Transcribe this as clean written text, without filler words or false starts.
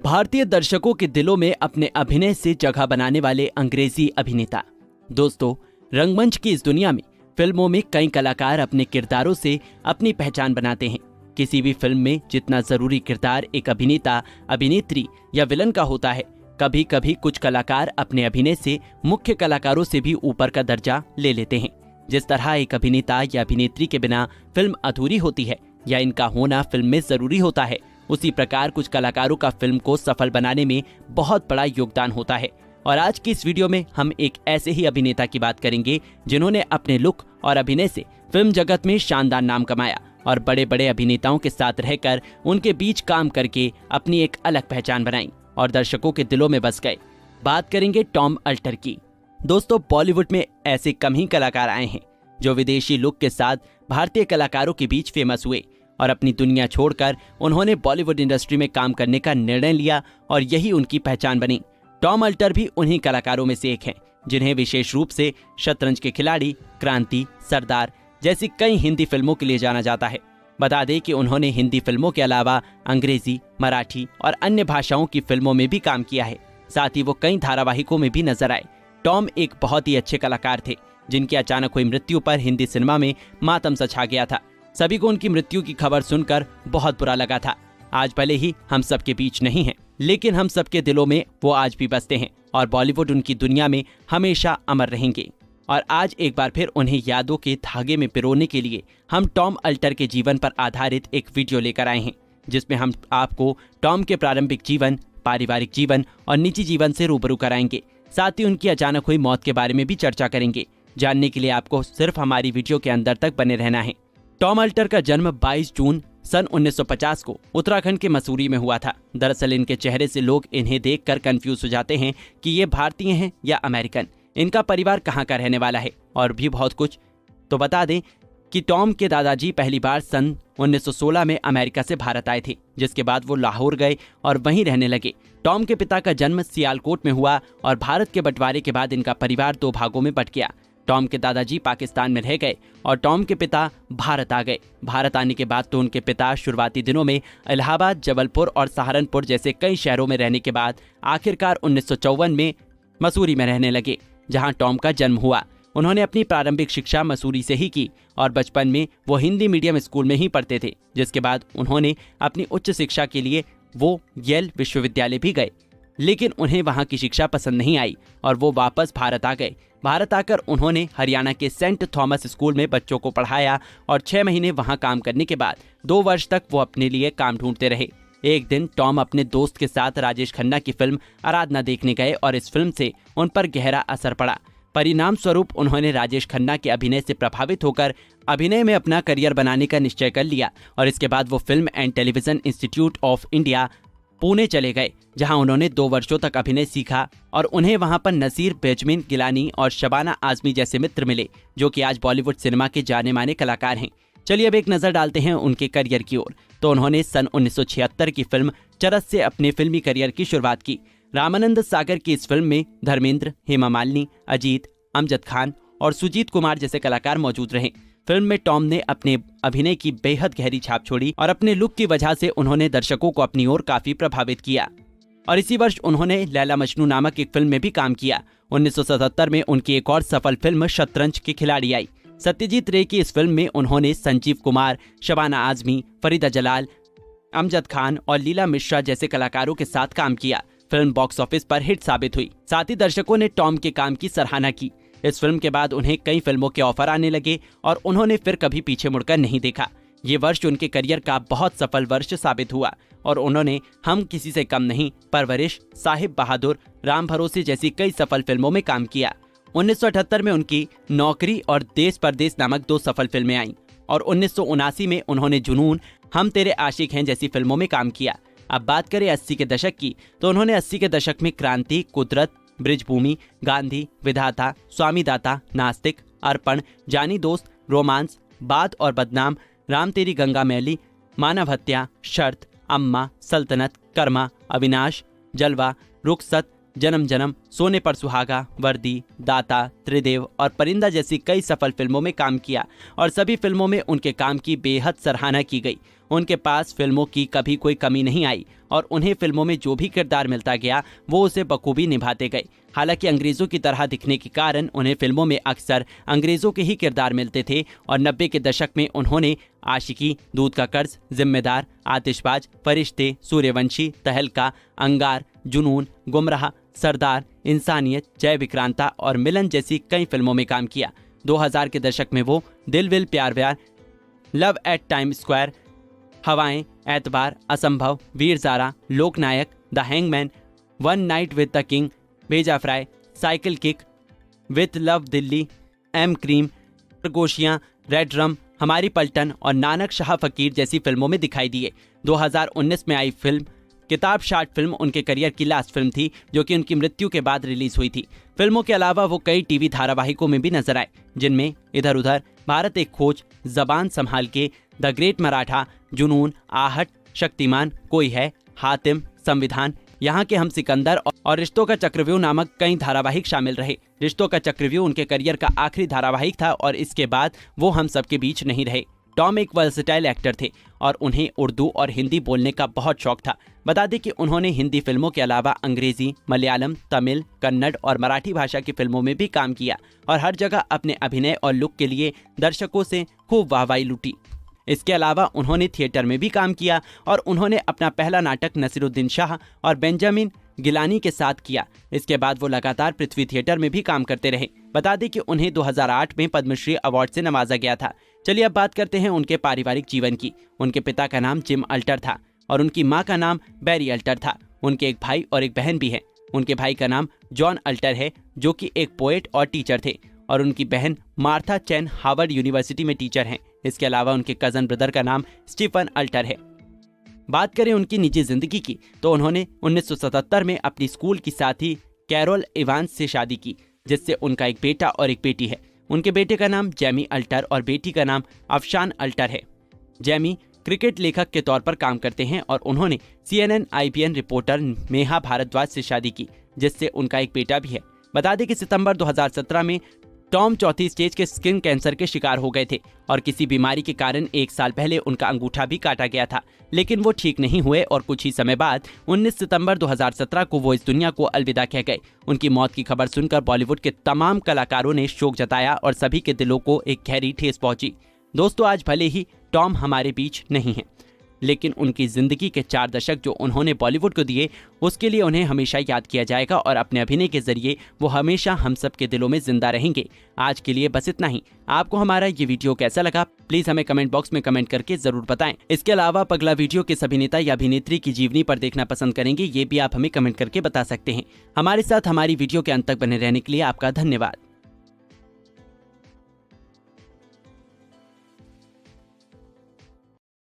भारतीय दर्शकों के दिलों में अपने अभिनय से जगह बनाने वाले अंग्रेजी अभिनेता। दोस्तों, रंगमंच की इस दुनिया में फिल्मों में कई कलाकार अपने किरदारों से अपनी पहचान बनाते हैं। किसी भी फिल्म में जितना जरूरी किरदार एक अभिनेता, अभिनेत्री या विलन का होता है, कभी कभी कुछ कलाकार अपने अभिनय से मुख्य कलाकारों से भी ऊपर का दर्जा ले लेते हैं। जिस तरह एक अभिनेता या अभिनेत्री के बिना फिल्म अधूरी होती है या इनका होना फिल्म में जरूरी होता है, उसी प्रकार कुछ कलाकारों का फिल्म को सफल बनाने में बहुत बड़ा योगदान होता है। और आज की इस वीडियो में हम एक ऐसे ही अभिनेता की बात करेंगे जिन्होंने अपने लुक और अभिनय से फिल्म जगत में शानदार नाम कमाया और बड़े बड़े अभिनेताओं के साथ रहकर उनके बीच काम करके अपनी एक अलग पहचान बनाई और दर्शकों के दिलों में बस गए। बात करेंगे टॉम अल्टर की। दोस्तों, बॉलीवुड में ऐसे कम ही कलाकार आए हैं जो विदेशी लुक के साथ भारतीय कलाकारों के बीच फेमस हुए और अपनी दुनिया छोड़कर उन्होंने बॉलीवुड इंडस्ट्री में काम करने का निर्णय लिया और यही उनकी पहचान बनी। टॉम अल्टर भी उन्हीं कलाकारों में से एक हैं जिन्हें विशेष रूप से शतरंज के खिलाड़ी, क्रांति, सरदार जैसी कई हिंदी फिल्मों के लिए जाना जाता है। बता दें कि उन्होंने हिंदी फिल्मों के अलावा अंग्रेजी, मराठी और अन्य भाषाओं की फिल्मों में भी काम किया है। साथ ही वो कई धारावाहिकों में भी नजर आए। टॉम एक बहुत ही अच्छे कलाकार थे जिनकी अचानक हुई मृत्यु पर हिंदी सिनेमा में मातम सा छा गया था। सभी को उनकी मृत्यु की खबर सुनकर बहुत बुरा लगा था। आज भले ही हम सबके बीच नहीं हैं, लेकिन हम सबके दिलों में वो आज भी बसते हैं और बॉलीवुड उनकी दुनिया में हमेशा अमर रहेंगे। और आज एक बार फिर उन्हें यादों के धागे में पिरोने के लिए हम टॉम अल्टर के जीवन पर आधारित एक वीडियो लेकर आए हैं, जिसमें हम आपको टॉम के प्रारंभिक जीवन, पारिवारिक जीवन और निजी जीवन से रूबरू कराएंगे। साथ ही उनकी अचानक हुई मौत के बारे में भी चर्चा करेंगे। जानने के लिए आपको सिर्फ हमारी वीडियो के अंदर तक बने रहना है। टॉम अल्टर का जन्म 22 जून सन 1950 को उत्तराखंड के मसूरी में हुआ था। दरअसल इनके चेहरे से लोग इन्हें देखकर कंफ्यूज हो जाते हैं कि ये भारतीय हैं या अमेरिकन, इनका परिवार कहाँ का रहने वाला है और भी बहुत कुछ। तो बता दें कि टॉम के दादाजी पहली बार सन 1916 में अमेरिका से भारत आए थे, जिसके बाद वो लाहौर गए और वहीं रहने लगे। टॉम के पिता का जन्म सियालकोट में हुआ और भारत के बंटवारे के बाद इनका परिवार 2 भागों में बंट गया। टॉम के दादाजी पाकिस्तान में रह गए और टॉम के पिता भारत आ गए। भारत आने के बाद तो उनके पिता शुरुआती दिनों में इलाहाबाद, जबलपुर और सहारनपुर जैसे कई शहरों में रहने के बाद आखिरकार 1954 में मसूरी में रहने लगे, जहां टॉम का जन्म हुआ। उन्होंने अपनी प्रारंभिक शिक्षा मसूरी से ही की और बचपन में वो हिंदी मीडियम स्कूल में ही पढ़ते थे, जिसके बाद उन्होंने अपनी उच्च शिक्षा के लिए वो येल विश्वविद्यालय भी गए, लेकिन उन्हें वहां की शिक्षा पसंद नहीं आई और वो वापस भारत आ गए। भारत आकर उन्होंने हरियाणा के सेंट थॉमस स्कूल में बच्चों को पढ़ाया और 6 महीने वहां काम करने के बाद 2 वर्ष तक वो अपने लिए काम ढूंढते रहे। एक दिन टॉम अपने दोस्त के साथ राजेश खन्ना की फिल्म आराधना देखने गए और इस फिल्म से उन पर गहरा असर पड़ा। परिणाम स्वरूप उन्होंने राजेश खन्ना के अभिनय से प्रभावित होकर अभिनय में अपना करियर बनाने का निश्चय कर लिया और इसके बाद वो film and television institute of India Pune चले गए, जहां उन्होंने 2 वर्षों तक अभिनय सीखा और उन्हें वहां पर नसीर बेंजामिन गिलानी और शबाना आजमी जैसे मित्र मिले, जो कि आज बॉलीवुड सिनेमा के जाने माने कलाकार हैं। चलिए अब एक नजर डालते हैं उनके करियर की ओर। तो उन्होंने सन 1976 की फिल्म चरस से अपने फिल्मी करियर की शुरुआत की। रामानंद सागर की इस फिल्म में धर्मेंद्र, हेमा मालिनी, अजीत, अमजद खान और सुजीत कुमार जैसे कलाकार मौजूद रहे। फिल्म में टॉम ने अपने अभिनय की बेहद गहरी छाप छोड़ी और अपने लुक की वजह से उन्होंने दर्शकों को अपनी ओर काफी प्रभावित किया। और इसी वर्ष उन्होंने लैला मजनू नामक एक फिल्म में भी काम किया। 1977 में उनकी एक और सफल फिल्म शतरंज के खिलाड़ी आई। सत्यजीत रे की इस फिल्म में उन्होंने संजीव कुमार, शबाना आजमी, फरीदा जलाल, अमजद खान और लीला मिश्रा जैसे कलाकारों के साथ काम किया। फिल्म बॉक्स ऑफिस पर हिट साबित हुई। साथ ही दर्शकों ने टॉम के काम की सराहना की। इस फिल्म के बाद उन्हें कई फिल्मों के ऑफर आने लगे और उन्होंने फिर कभी पीछे मुड़कर नहीं देखा। ये वर्ष उनके करियर का बहुत सफल वर्ष साबित हुआ और उन्होंने हम किसी से कम नहीं, परवरिश, साहिब बहादुर, राम भरोसे जैसी कई सफल फिल्मों में काम किया। 1978 में उनकी नौकरी और देश परदेश नामक 2 सफल फिल्में आईं और 1979 में उन्होंने जुनून, हम तेरे आशिक हैं जैसी फिल्मों में काम किया। अब बात करें 80 के दशक की, तो उन्होंने 80 के दशक में क्रांति, कुदरत, ब्रिजभूमि, गांधी, विधाता, स्वामीदाता, नास्तिक, अर्पण, जानी दोस्त, रोमांस, बात और बदनाम, राम तेरी गंगा मैली, मानव हत्या, शर्त, अम्मा, सल्तनत, कर्मा, अविनाश, जलवा, रुखसत, जन्म जन्म, सोने पर सुहागा, वर्दी, दाता, त्रिदेव और परिंदा जैसी कई सफल फिल्मों में काम किया और सभी फिल्मों में उनके काम की बेहद सराहना की गई। उनके पास फिल्मों की कभी कोई कमी नहीं आई और उन्हें फिल्मों में जो भी किरदार मिलता गया वो उसे बखूबी निभाते गए। हालांकि अंग्रेजों की तरह दिखने के कारण उन्हें फिल्मों में अक्सर अंग्रेजों के ही किरदार मिलते थे और 90 के दशक में उन्होंने आशिकी, दूध का कर्ज, जिम्मेदार, आतिशबाज, फरिश्ते, सूर्यवंशी, तहलका, अंगार, जुनून, गुमराह, सरदार, इंसानियत, जय विक्रांता और मिलन जैसी कई फिल्मों में काम किया। 2000 के दशक में वो Dil Vil Pyaar Vyaar, love at Time Square, Hawayein, Aitbaar, Asambhav, Veer Zaara, Loknayak, the hangman, one night with the king, Bheja fry, cycle kick, with love Delhi, M cream, Khargoshiyan, red rum, Hamari Paltan और नानक शाह फकीर जैसी फिल्मों में दिखाई दिए। 2019 में आई फिल्म किताब शार्ट फिल्म उनके करियर की लास्ट फिल्म थी जो कि उनकी मृत्यु के बाद रिलीज हुई थी। फिल्मों के अलावा वो कई टीवी धारावाहिकों में भी नजर आए, जिनमें इधर उधर, भारत एक खोज, जबान संभाल के, द ग्रेट मराठा, जुनून, आहट, शक्तिमान, कोई है, हातिम, संविधान, यहाँ के हम सिकंदर और रिश्तों का चक्रव्यूह नामक कई धारावाहिक शामिल रहे। रिश्तों का चक्रव्यूह उनके करियर का आखिरी धारावाहिक था और इसके बाद वो हम सबके बीच नहीं रहे। टॉम एक वर्सेटाइल एक्टर थे और उन्हें उर्दू और हिंदी बोलने का बहुत शौक था। बता दें कि उन्होंने हिंदी फिल्मों के अलावा अंग्रेजी, मलयालम, तमिल, कन्नड़ और मराठी भाषा की फिल्मों में भी काम किया और हर जगह अपने अभिनय और लुक के लिए दर्शकों से खूब वाहवाही लूटी। इसके अलावा उन्होंने थिएटर में भी काम किया और उन्होंने अपना पहला नाटक नसीरुद्दीन शाह और बेंजामिन गिलानी के साथ किया। इसके बाद वो लगातार पृथ्वी थिएटर में भी काम करते रहे। बता दें कि उन्हें 2008 में पद्मश्री अवार्ड से नवाजा गया था। चलिए अब बात करते हैं उनके पारिवारिक जीवन की। उनके पिता का नाम जिम अल्टर था और उनकी माँ का नाम बैरी अल्टर था। उनके एक भाई और एक बहन भी है। उनके भाई का नाम जॉन अल्टर है जो कि एक पोएट और टीचर थे और उनकी बहन मार्था चैन हार्वर्ड यूनिवर्सिटी में टीचर हैं। इसके अलावा उनके कजन ब्रदर का नाम स्टीफन अल्टर है। बात करें उनकी निजी जिंदगी की तो उन्होंने 1977 में अपनी स्कूल की साथी कैरोल इवांस से शादी की, जिससे उनका एक बेटा और एक बेटी है। उनके बेटे का नाम जैमी अल्टर और बेटी का नाम अफशान अल्टर है। जैमी क्रिकेट लेखक के तौर पर काम करते हैं और उन्होंने CNN IBN रिपोर्टर मेहा भारद्वाज से शादी की, जिससे उनका एक बेटा भी है। बता दें कि सितंबर 2017 में टॉम चौथी स्टेज के स्किन कैंसर के शिकार हो गए थे और किसी बीमारी के कारण 1 साल पहले उनका अंगूठा भी काटा गया था, लेकिन वो ठीक नहीं हुए और कुछ ही समय बाद 19 सितंबर 2017 को वो इस दुनिया को अलविदा कह गए। उनकी मौत की खबर सुनकर बॉलीवुड के तमाम कलाकारों ने शोक जताया और सभी के दिलों को एक गहरी ठेस पहुंची। दोस्तों, आज भले ही टॉम हमारे बीच नहीं है, लेकिन उनकी जिंदगी के 4 दशक जो उन्होंने बॉलीवुड को दिए उसके लिए उन्हें हमेशा याद किया जाएगा और अपने अभिनय के जरिए वो हमेशा हम सब के दिलों में जिंदा रहेंगे। आज के लिए बस इतना ही। आपको हमारा ये वीडियो कैसा लगा प्लीज हमें कमेंट बॉक्स में कमेंट करके जरूर बताएं। इसके अलावा आप अगला वीडियो किस अभिनेता या अभिनेत्री की जीवनी पर देखना पसंद करेंगे ये भी आप हमें कमेंट करके बता सकते हैं। हमारे साथ हमारी वीडियो के अंत तक बने रहने के लिए आपका धन्यवाद।